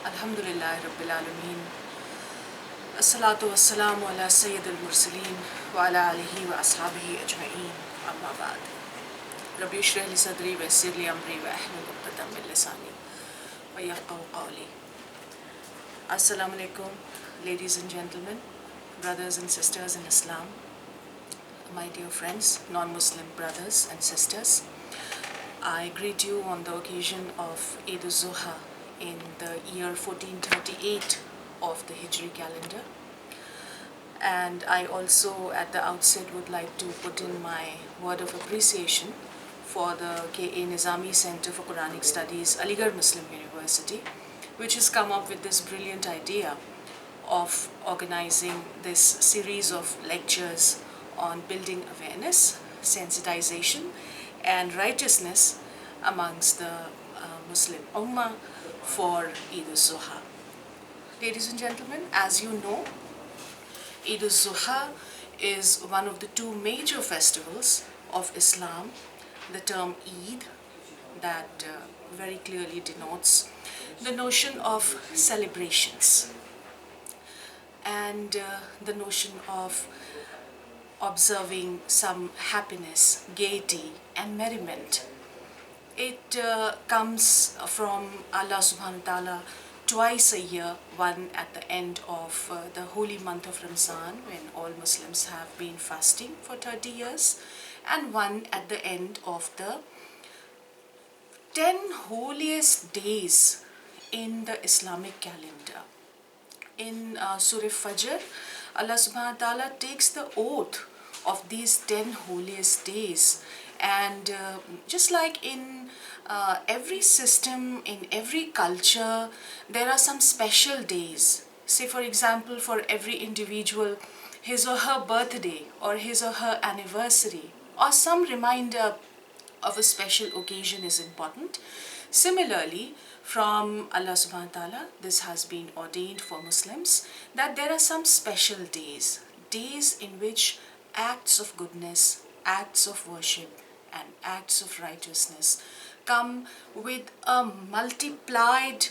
Alhamdulillah Rabbil Alameen. Assalatu wassalamu ala Sayyid al-Mursaleen wa ala alihi wa ashabihi ajma'een. Amma ba'd. Rabbi shrah li sadri wa yassir li amri wa ahlul 'uqdatam min lisani wa yafqahu qawli. Assalamu alaikum, ladies and gentlemen, brothers and sisters in Islam, my dear friends, non-Muslim brothers and sisters. I greet you on the occasion of Eid-ul-Zuha in the year 1438 of the Hijri calendar. And I also at the outset would like to put in my word of appreciation for the K.A. Nizami Center for Quranic Studies, Aligarh Muslim University, which has come up with this brilliant idea of organizing this series of lectures on building awareness, sensitization, and righteousness amongst the Muslim Ummah for Eid-ul-Zuha. Ladies and gentlemen, as you know, Eid-ul-Zuha is one of the two major festivals of Islam. The term Eid that very clearly denotes the notion of celebrations and the notion of observing some happiness, gaiety, and merriment. It comes from Allah subhanahu wa ta'ala twice a year, one at the end of the holy month of Ramzan when all Muslims have been fasting for 30 years, and one at the end of the 10 holiest days in the Islamic calendar. In Surah Fajr, Allah subhanahu wa ta'ala takes the oath of these 10 holiest days, and just like in every system, in every culture, there are some special days. Say for example, for every individual, his or her birthday or his or her anniversary or some reminder of a special occasion is important. Similarly, from Allah subhanahu wa ta'ala, this has been ordained for Muslims that there are some special days, days in which acts of goodness, acts of worship, and acts of righteousness come with a multiplied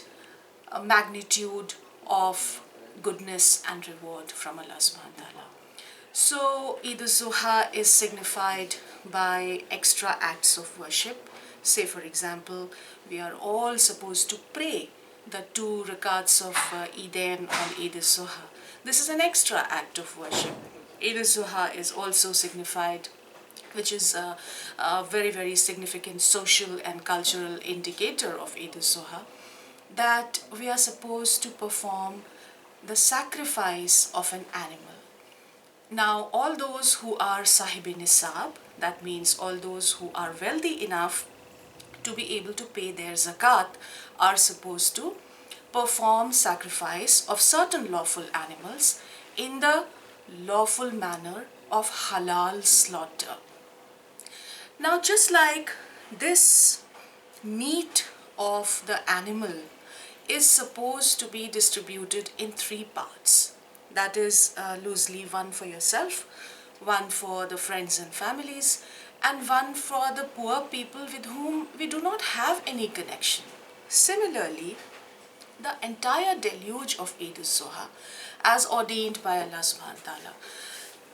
magnitude of goodness and reward from Allah subhanahu wa ta'ala. So Eid-ul-Zuha is signified by extra acts of worship. Say for example, we are all supposed to pray the 2 rakats of Eidain on Eid-ul-Zuha. This is an extra act of worship. Eid-ul-Zuha is also signified, which is a very, very significant social and cultural indicator of Eid-ul-Zuha, that we are supposed to perform the sacrifice of an animal. Now, all those who are Sahib-e Nisab, that means all those who are wealthy enough to be able to pay their zakat, are supposed to perform sacrifice of certain lawful animals in the lawful manner of halal slaughter. Now, just like this meat of the animal is supposed to be distributed in 3 parts, that is loosely one for yourself, one for the friends and families, and one for the poor people with whom we do not have any connection. Similarly, the entire deluge of Eid-ul-Zuha, as ordained by Allah subhanahu wa ta'ala,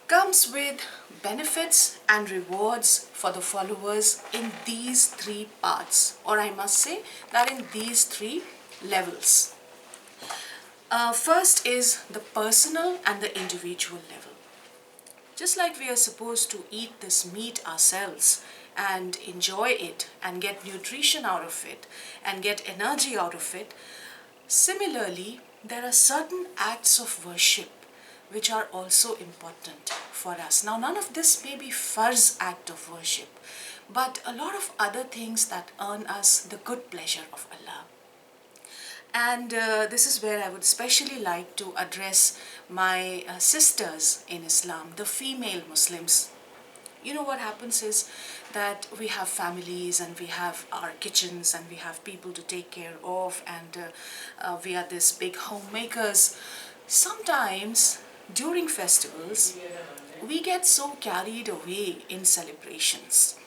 comes with benefits and rewards for the followers in these 3 parts, or I must say that in these 3 levels. First is the personal and the individual level. Just like we are supposed to eat this meat ourselves and enjoy it and get nutrition out of it and get energy out of it, similarly, there are certain acts of worship which are also important for us. Now, none of this may be farz act of worship, but a lot of other things that earn us the good pleasure of Allah. And this is where I would especially like to address my sisters in Islam, the female Muslims. You know what happens is that we have families and we have our kitchens and we have people to take care of, and we are this big homemakers. Sometimes during festivals, we get so carried away in celebrations,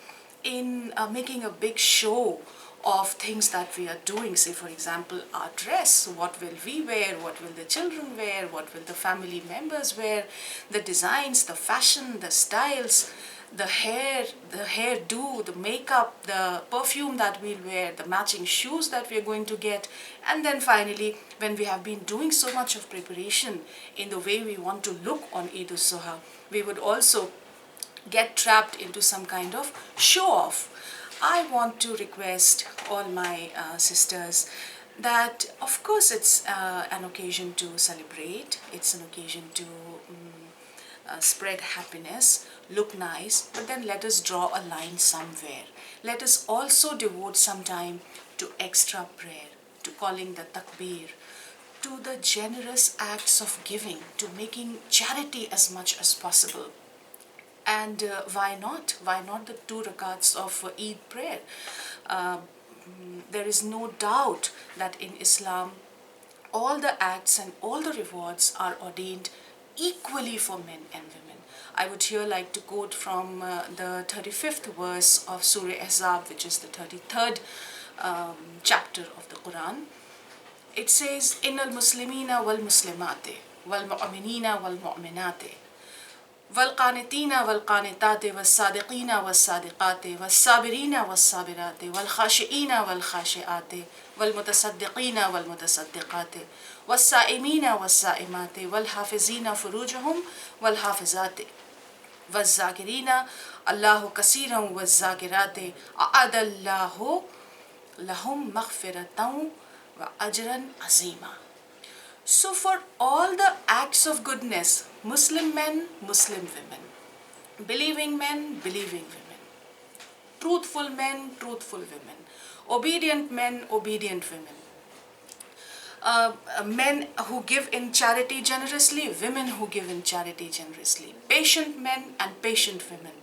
in making a big show of things that we are doing. Say for example, our dress, what will we wear, what will the children wear, what will the family members wear, the designs, the fashion, the styles, the hairdo, the makeup, the perfume that we'll wear, the matching shoes that we're going to get. And then finally, when we have been doing so much of preparation in the way we want to look on Eid-ul-Zuha, we would also get trapped into some kind of show-off. I want to request all my sisters that of course it's an occasion to celebrate, it's an occasion to spread happiness, look nice, but then let us draw a line somewhere. Let us also devote some time to extra prayer, to calling the takbir, to the generous acts of giving, to making charity as much as possible. And why not? Why not the 2 rakats of Eid prayer? There is no doubt that in Islam, all the acts and all the rewards are ordained equally for men and women. I would here like to quote from the 35th verse of Surah Ahzab, which is the 33rd chapter of the Quran. It says, "Innal muslimina wal muslimate wal mu'minina wal mu'minate والقانتين والقانتات والصادقين والصادقات والصابرين والصابرات والخاشئين والخاشئات والمتصدقين والمتصدقات والصائمين والصائمات والحافظين فروجهم والحافظات والذاكرين الله كثيرا والذاكرات أعد الله لهم مغفرة وأجرا عظيما." So for all the acts of goodness, Muslim men, Muslim women, believing men, believing women, truthful men, truthful women, obedient men, obedient women, men who give in charity generously, women who give in charity generously, patient men and patient women,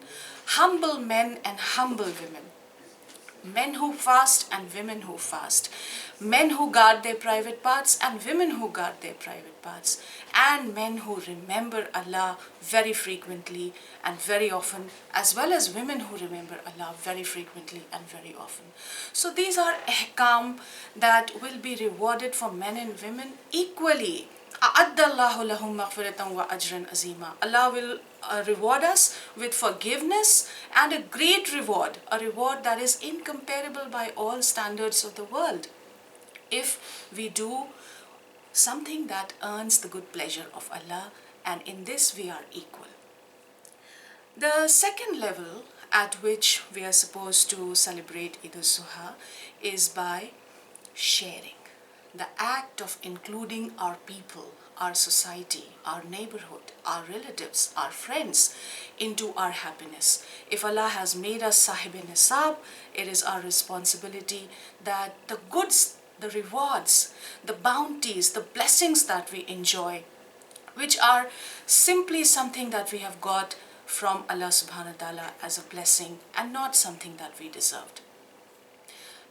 humble men and humble women, men who fast and women who fast, men who guard their private parts and women who guard their private parts, and men who remember Allah very frequently and very often, as well as women who remember Allah very frequently and very often. So these are ahkam that will be rewarded for men and women equally. A'addallahu lahum maghfiratan wa ajran azima. Allah will reward us with forgiveness and a great reward, a reward that is incomparable by all standards of the world, if we do something that earns the good pleasure of Allah, and in this we are equal. The second level at which we are supposed to celebrate Eid-ul-Zuha is by sharing. The act of including our people, our society, our neighborhood, our relatives, our friends into our happiness. If Allah has made us sahib-e-nisab, it is our responsibility that the goods, the rewards, the bounties, the blessings that we enjoy, which are simply something that we have got from Allah subhanahu wa ta'ala as a blessing and not something that we deserved.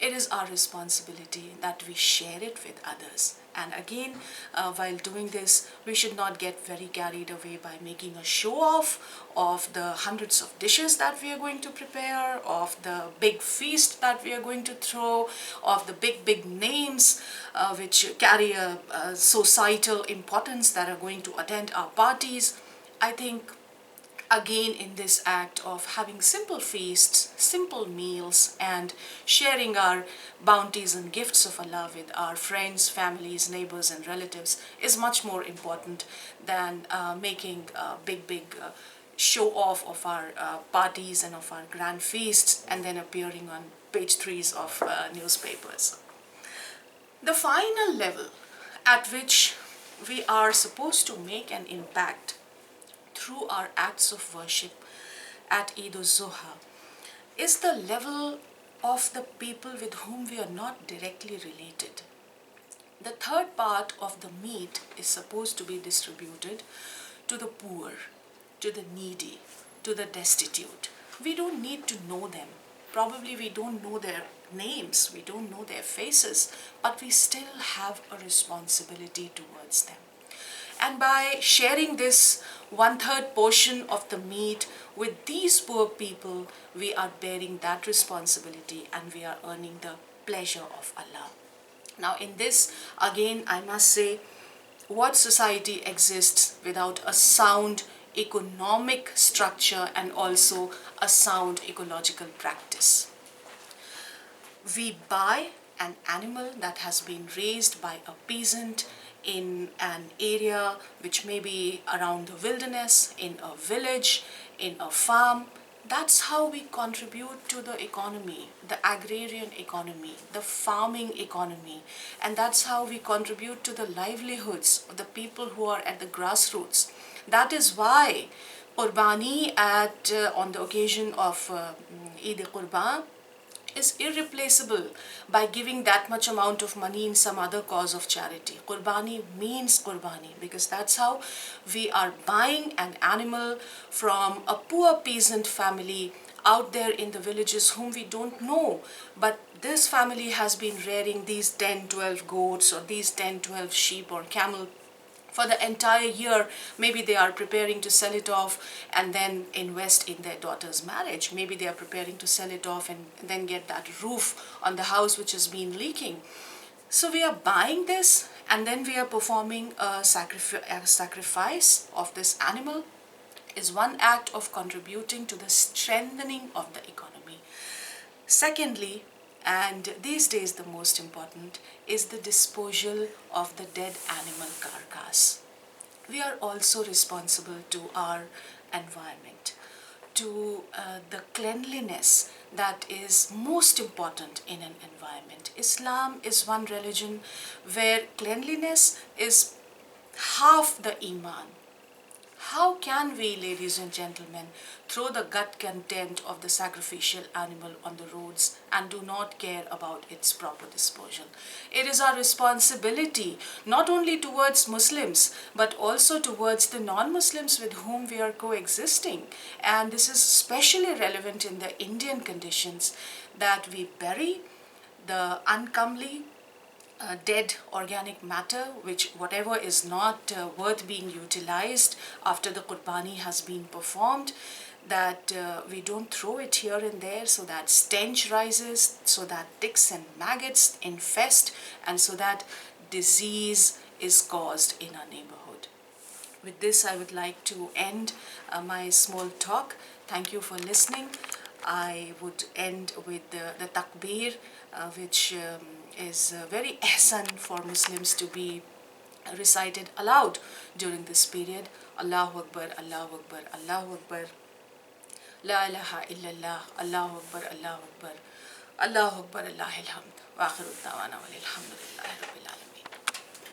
It is our responsibility that we share it with others. And again, while doing this, we should not get very carried away by making a show off of the hundreds of dishes that we are going to prepare, of the big feast that we are going to throw, of the big names which carry a societal importance that are going to attend our parties. I think again, in this act of having simple feasts, simple meals, and sharing our bounties and gifts of Allah with our friends, families, neighbors, and relatives is much more important than making a big show off of our parties and of our grand feasts and then appearing on page 3s of newspapers. The final level at which we are supposed to make an impact through our acts of worship at Eid-ul-Zuha is the level of the people with whom we are not directly related. The third part of the meat is supposed to be distributed to the poor, to the needy, to the destitute. We don't need to know them. Probably we don't know their names, we don't know their faces, but we still have a responsibility towards them. And by sharing this 1/3 portion of the meat with these poor people, we are bearing that responsibility and we are earning the pleasure of Allah. Now in this, again I must say, what society exists without a sound economic structure and also a sound ecological practice? We buy an animal that has been raised by a peasant in an area which may be around the wilderness, in a village, in a farm. That's how we contribute to the economy, the agrarian economy, the farming economy, and that's how we contribute to the livelihoods of the people who are at the grassroots. That is why Qurbani on the occasion of Eid-Qurban is irreplaceable by giving that much amount of money in some other cause of charity. Qurbani means Qurbani because that's how we are buying an animal from a poor peasant family out there in the villages whom we don't know. But this family has been rearing these 10-12 goats or these 10-12 sheep or camel for the entire year. Maybe they are preparing to sell it off and then invest in their daughter's marriage. Maybe they are preparing to sell it off and then get that roof on the house which has been leaking. So we are buying this and then we are performing a sacrifice of this animal is one act of contributing to the strengthening of the economy. Secondly, and these days the most important, is the disposal of the dead animal carcass. We are also responsible to our environment, to the cleanliness that is most important in an environment. Islam is one religion where cleanliness is half the iman. How can we, ladies and gentlemen, throw the gut content of the sacrificial animal on the roads and do not care about its proper disposal? It is our responsibility not only towards Muslims but also towards the non-Muslims with whom we are coexisting. And this is especially relevant in the Indian conditions, that we bury the uncomely dead organic matter, which whatever is not worth being utilized after the Qurbani has been performed, that we don't throw it here and there so that stench rises, so that ticks and maggots infest, and so that disease is caused in our neighborhood. With this, I would like to end my small talk. Thank you for listening. I would end with the takbir, which is very ihsan for Muslims to be recited aloud during this period. Allahu Akbar, Allahu Akbar, Allahu Akbar. La ilaha illallah, Allahu Akbar, Allahu Akbar. Allahu Akbar, Allahil hamd. Wa akhiru da'wana walhamdulillah.